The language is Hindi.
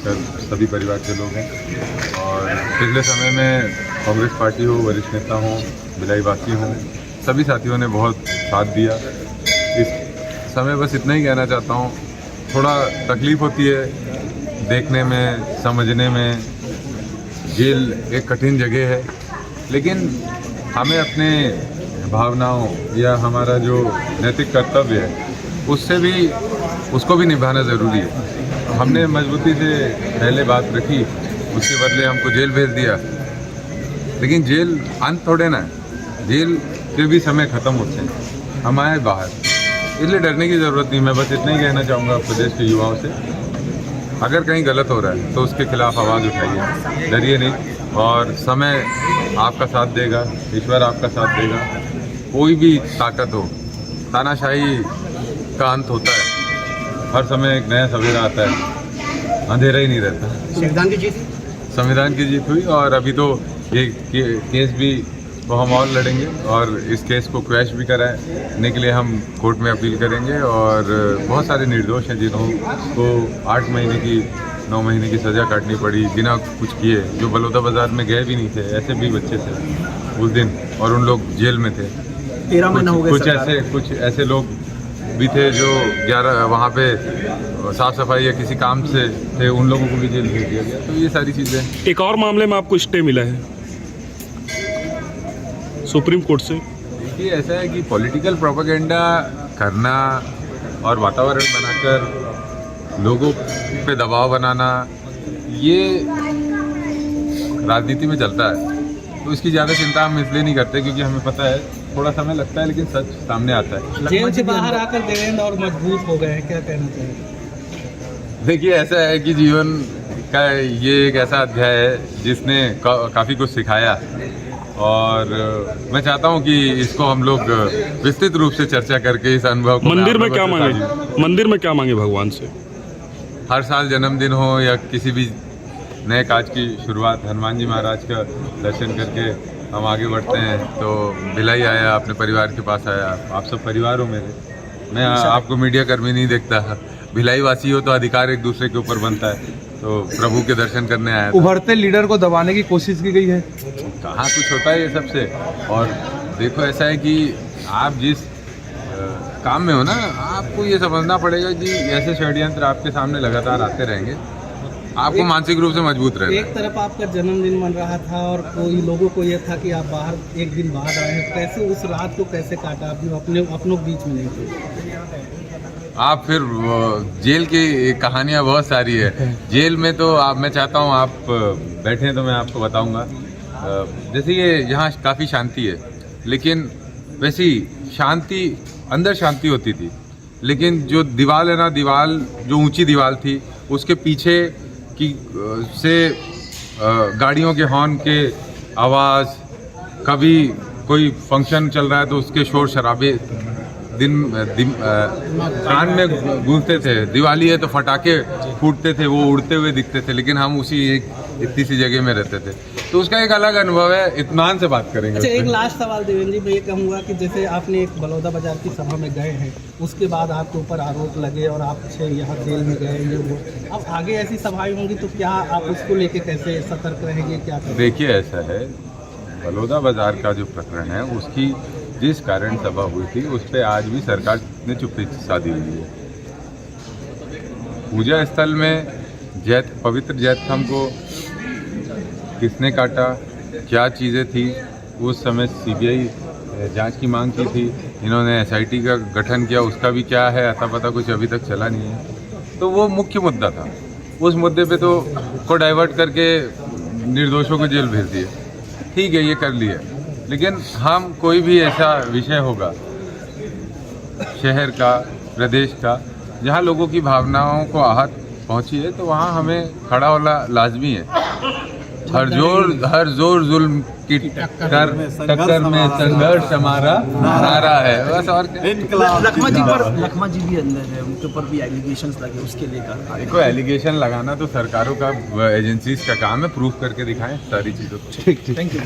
खासकर सभी परिवार के लोग हैं। और पिछले समय में कांग्रेस पार्टी हो, वरिष्ठ नेता हों, भिलाई हों, सभी साथियों ने बहुत साथ दिया। इस समय बस इतना ही कहना चाहता हूँ, थोड़ा तकलीफ़ होती है देखने में, समझने में। जेल एक कठिन जगह है, लेकिन हमें अपने भावनाओं या हमारा जो नैतिक कर्तव्य है उसको भी निभाना ज़रूरी है। हमने मजबूती से पहले बात रखी, उसके बदले हमको जेल भेज दिया, लेकिन जेल अंत थोड़े ना है। जेल के भी समय ख़त्म होते हैं, हम आए बाहर, इसलिए डरने की ज़रूरत नहीं। मैं बस इतना ही कहना चाहूँगा प्रदेश के युवाओं से, अगर कहीं गलत हो रहा है तो उसके खिलाफ आवाज़ उठाइए, डरिए नहीं। और समय आपका साथ देगा, ईश्वर आपका साथ देगा। कोई भी ताकत हो, तानाशाही का अंत होता है, हर समय एक नया सवेरा आता है, अंधेरा ही नहीं रहता। संविधान की जीत हुई और अभी तो ये केस भी तो हम और लड़ेंगे और इस केस को क्वैश भी कराने के लिए हम कोर्ट में अपील करेंगे। और बहुत सारे निर्दोष हैं जिनको 8 महीने की 9 महीने की सज़ा काटनी पड़ी बिना कुछ किए, जो बलौदा बाज़ार में गए भी नहीं थे। ऐसे भी बच्चे थे उस दिन और उन लोग जेल में थे। 13 महीने हो गए। कुछ ऐसे लोग भी थे जो 11 वहाँ पे साफ सफाई या किसी काम से थे, उन लोगों को भी जेल भेज दिया गया। तो ये सारी चीज़ें। एक और मामले में आपको स्टे मिला है सुप्रीम कोर्ट से। देखिए, ऐसा है कि पॉलिटिकल प्रोपेगेंडा करना और वातावरण बनाकर लोगों पे दबाव बनाना, ये राजनीति में चलता है। तो इसकी ज़्यादा चिंता हम इसलिए नहीं करते क्योंकि हमें पता है थोड़ा समय लगता है, लेकिन सच सामने आता है। जेल से बाहर आकर देवेंद्र और मजबूत हो गए हैं, क्या कहना चाहिए? देखिए, ऐसा है कि जीवन का ये एक ऐसा अध्याय है जिसने काफ़ी कुछ सिखाया और मैं चाहता हूं कि इसको हम लोग विस्तृत रूप से चर्चा करके इस अनुभव को मंदिर में क्या मांगे भगवान से? हर साल जन्मदिन हो या किसी भी नए काज की शुरुआत, हनुमान जी महाराज का दर्शन करके हम आगे बढ़ते हैं। तो भिलाई आया, अपने परिवार के पास आया। आप सब परिवार हो मेरे, मैं आपको मीडिया कर्मी नहीं देखता। भिलाई वासी हो तो अधिकार एक दूसरे के ऊपर बनता है। तो प्रभु के दर्शन करने आया था। उभरते लीडर को दबाने की कोशिश की गई है। कहाँ कुछ होता है ये सबसे। और देखो, ऐसा है कि आप जिस काम में हो ना, आपको ये समझना पड़ेगा कि ऐसे षड्यंत्र आपके सामने लगातार आते रहेंगे। आपको मानसिक रूप से मजबूत रहना। एक तरफ आपका जन्मदिन मन रहा था और कोई लोगों को ये था कि आप बाहर एक दिन बाद आए हैं, कैसे उस रात को कैसे काटा? अपने अपनों बीच में नहीं थे आप। फिर जेल की कहानियाँ बहुत सारी है। जेल में तो मैं चाहता हूँ आप बैठें तो मैं आपको बताऊँगा। जैसे ये यहाँ काफ़ी शांति है, लेकिन वैसी शांति अंदर शांति होती थी, लेकिन जो दीवार है ना, दीवार जो ऊंची दीवार थी उसके पीछे की से गाड़ियों के हॉर्न के आवाज़, कभी कोई फंक्शन चल रहा है तो उसके शोर शराबे कान में गूंजते थे। दिवाली है तो फटाके फूटते थे, वो उड़ते हुए दिखते थे, लेकिन हम उसी एक इतनी सी जगह में रहते थे। तो उसका एक अलग अनुभव है। इत्मीनान से बात करेंगे। अच्छा, एक लास्ट सवाल देवेंद्र जी, मैं ये कहूँगा कि जैसे आपने एक बलौदा बाजार की सभा में गए हैं, उसके बाद आपके ऊपर आरोप लगे और आप यहाँ जेल में गए ये वो, अब आगे ऐसी सभाएं होंगी तो क्या आप उसको लेके कैसे सतर्क रहेंगे, क्या करेंगे? देखिए, ऐसा है, बलौदा बाजार का जो प्रकरण है उसकी जिस कारण सभा हुई थी उस पर आज भी सरकार ने चुप्पी साधी हुई है। पूजा स्थल में पवित्र जैतखाम को किसने काटा, क्या चीज़ें थी, उस समय सीबीआई जांच की मांग की थी। इन्होंने एसआईटी का गठन किया, उसका भी क्या है अता पता कुछ अभी तक चला नहीं है। तो वो मुख्य मुद्दा था। उस मुद्दे पे तो को डाइवर्ट करके निर्दोषों को जेल भेज दिए। ठीक है, ये कर लिया, लेकिन हम कोई भी ऐसा विषय होगा शहर का, प्रदेश का, जहाँ लोगों की भावनाओं को आहत पहुँची है, तो वहाँ हमें खड़ा होना लाजमी है। हर जोर जुल्म की टक्कर में संघर्ष हमारा नारा है, बस। और लखमा जी भी अंदर है, उनके ऊपर भी एलिगेशंस लगे, उसके लेकर देखो, एलिगेशन लगाना तो सरकारों का, एजेंसीज का काम है। प्रूफ करके दिखाएं सारी चीज़ों को। ठीक, थैंक यू।